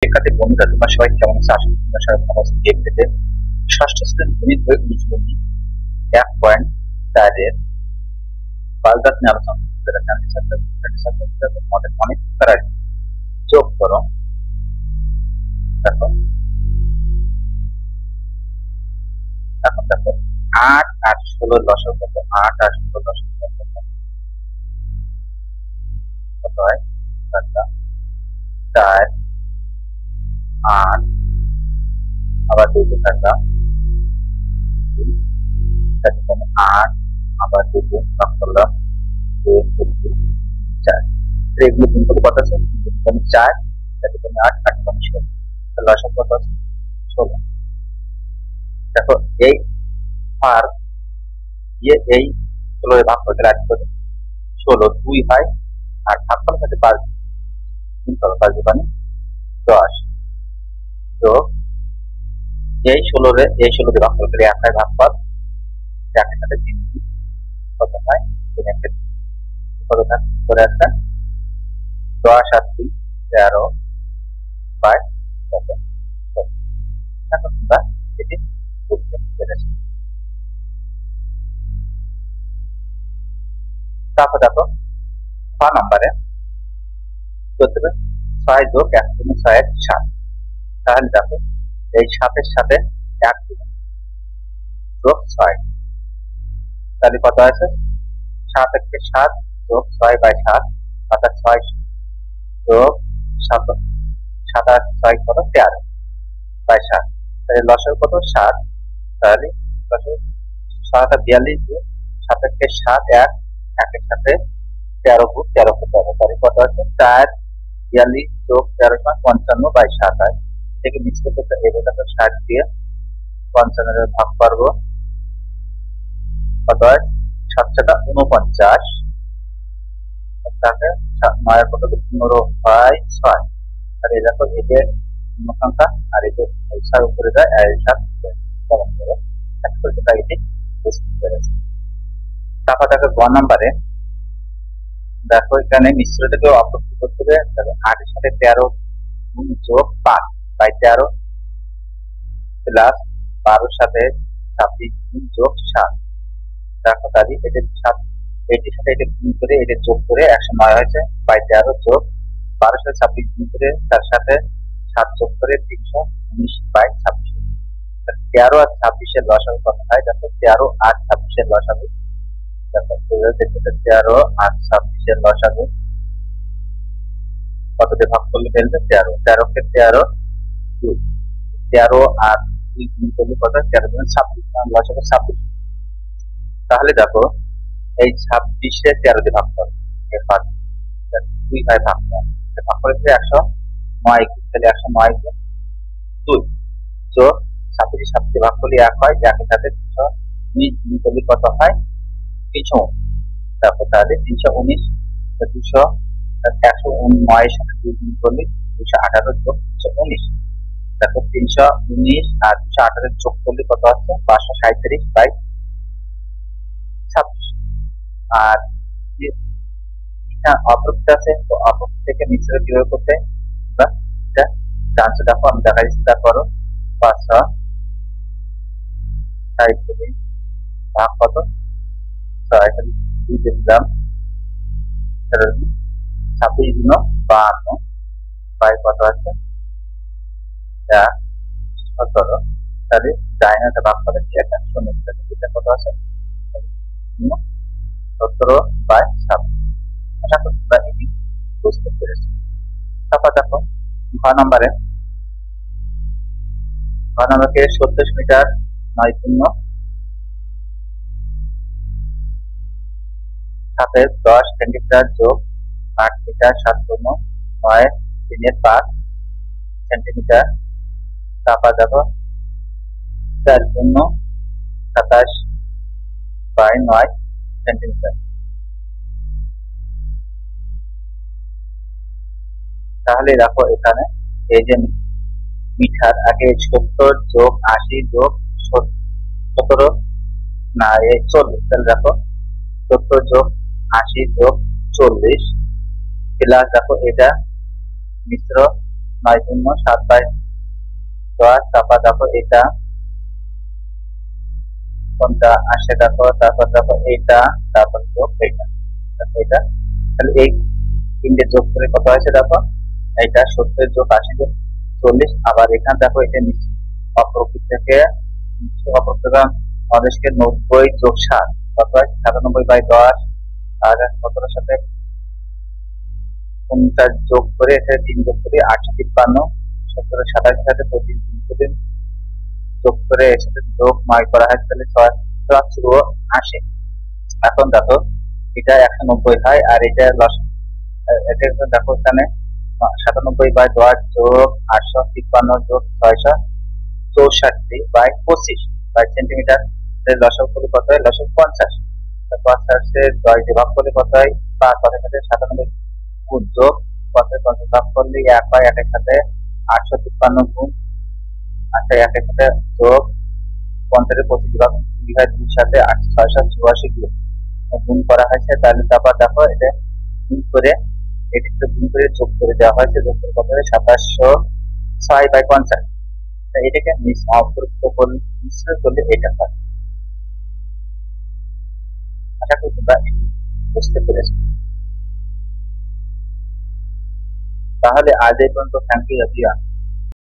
শিক্ষার্থী বন্ধুরা, তোমরা সবাই কেমন আছো? আশা করি তোমরা সবাই ভালো আছো। এমনিতে ষষ্ঠ শ্রেণীর গণিত বই অনুশীলনী 1.4 বালদাত নিয়ে আলোচনা করতে তোমাদের অনেক তারা যোগ করো। দেখো এখন দেখো 8 আর 16 লসক কত? 8 আর 16 লসক কত হয়? 4 8 আবার 2 থাকলাম 8 আবার 2 ভাগ করলাম 4। এগুলো গুণ করলে কত আছে? 4 8 8 16 লসক কত আছে? 16। দেখো এই আর এই 16 ভাগ করতে রাখতে হবে 16 2 হয় আর ভাগ করার সাথে 5 গুণ করো 5 মানে 10 তো এই 16 দিয়ে ভাগ করলে 1 হয়, ভাগ কর 1 এর সাথে 3 কত হয়? 3 এর ক্ষেত্রে কত থাকে করে আসছে 10 আর 3 13 বাই কত? এখন তোমরা এটি বুঝতে পেরেছি। তারপর দেখো 6 নম্বরে করতে হবে 6 যোগ 1 গুণ 6 এর 7। তাহলে দেখো এই 7 এর সাথে 1 যোগ 6, তাহলে কত আছে? 7 থেকে 7 যোগ 6 বাই 7 অর্থাৎ 6 যোগ 7 7 আর 6 কত? 13 বাই 7। তাহলে লসের কত? 7। তাহলে লসের 7 আর 42 7 থেকে 7 1 1 এর সাথে 13 গুণ 13 করতে হবে। তাহলে কত আছে? 4 42 যোগ 13 সমান 55 বাই 7 হয়। এটাকে মিশ্র করতে এবার দেখো 60 দিয়ে 55 এর ভাগ করবো কত হয়? 7 7 49 তাহলে 9 কত? 15 বাই 6। তাহলে দেখো এই যে সংখ্যা আর এই যে 6 উপরে যায় আর 7 কমন করে এক করতে পারি। এটি বুঝতে পেরেছি। তারপর দেখো 1 নম্বরে দেখো এখানে মিশ্রটাকে অপরটি করতে হবে। 8 এর সাথে 13 গুণ যোগ 5 বাই 13 প্লাস 12 এর সাথে 26 গুণ যোগ 7। দেখো তাহলে এটির সাথে এটির সাথে এটা গুণ করে এটা যোগ করে 109 হয়েছে বাই 13 যোগ 12 এর সাথে 26 গুণ করে তার সাথে 7 যোগ করে 319 বাই 26। 13 আর 26 এর লসাগু কত হয়? দেখো 13 আর 26 এর লসাগু দেখো 13 আর 26 এর লসাগু কত দিয়ে ভাগ করলে ফেলবে? 13 13 কে 13 2 13 আর 2 গুণ করলে কত? 13 গুণ 26 লসাগু 26। তাহলে দেখো এই 26 এ 13 দিয়ে ভাগ করো 2 হয় ভাগ করো ভাগ করে 109 তাহলে 109 2 যোগ 26 7 দিয়ে ভাগ করলে 1 হয়, 1 এর সাথে 319 গুণ করলে কত হয়? 319। তারপর তাহলে 319 200 109 এর সাথে 2 গুণ করলে 218 যোগ 319। দেখো 319 আর 218 যোগ করলে কত আসছে? 537 বাই 26। আর অপরোক্ত আছে তো অপরোক্ত থেকে মিশ্র কিভাবে করতে বা এটা চান্স দেখো আমি দেখা দিচ্ছি। তা করো 537 ভাগ কত? 6 2 দিলাম 26 গুণ 52 বাই কত আছে? 17। তাহলে ডাইনাটা ভাগ করে এটা 0 এটা কত আছে? 17 বাই 7। আশা করি তোমরা এটি বুঝতে পেরেছি। তারপর দেখো 6 নম্বরে 37 মিটার 9 শূন্য সাথে 10 সেন্টিমিটার যোগ 8 মিটার 7 শূন্য 9 3 5 সেন্টিমিটার। তারপর দেখো 4 শূন্য 27 বাই 9 সেন্টিমিটার। তাহলে দেখো এখানে এই যে মিটার আগে 70 যোগ 80 যোগ 17 না এই 40। তাহলে দেখো 70 যোগ 80 যোগ 40 প্লাস দেখো এটা মিশ্র 9×7/10, তারপর দেখো এটা কোনটা আসে, দেখো তারপর দেখো এইটা, তারপর যোগ এইটা, দেখো এটা, তাহলে এই তিনটে যোগ করে কত হয়েছে দেখো, এইটা 70 যোগ 80 যোগ 40। আবার এখানে দেখো এটা অপরপক্ষ থেকে অদেশকে 90 যোগ 7 কত হয় 97/10, আর 17 সাথে 49 যোগ করে এখানে 3 যোগ করে 853, 17 27 সাথে 25 যোগ করে এর সাথে যোগ 9 করা হয়, তাহলে 680। এখন দেখো এটা 190 হয়, আর এটা এটা দেখো এখানে 97/10 যোগ 853 যোগ 664/25 লসাগু করলে কত হয়, লসাগু 50। 50 10 ভাগ করলে কত হয় 5, 5 সাথে 97 গুণ যোগ 50 ভাগ করলে 1 হয়, 1 এর সাথে 853 গুণ, আচ্ছা 1 এর সাথে যোগ 50 25 ভাগ 2 হয়, 2 সাথে 684 গুণ করা হয়েছে। তাহলে তারপর দেখো এটা গুণ করে এটাকে গুণ করে যোগ করে দেওয়া হয়েছে, যোগ করে কত হয় 2706/50। এটাকে মিশ্র করলে এটা হয়। আশা করি তোমরা বুঝতে পেরেছো। তাহলে আজ এই পর্যন্ত, থ্যাংক ইউ এভরিওয়ান।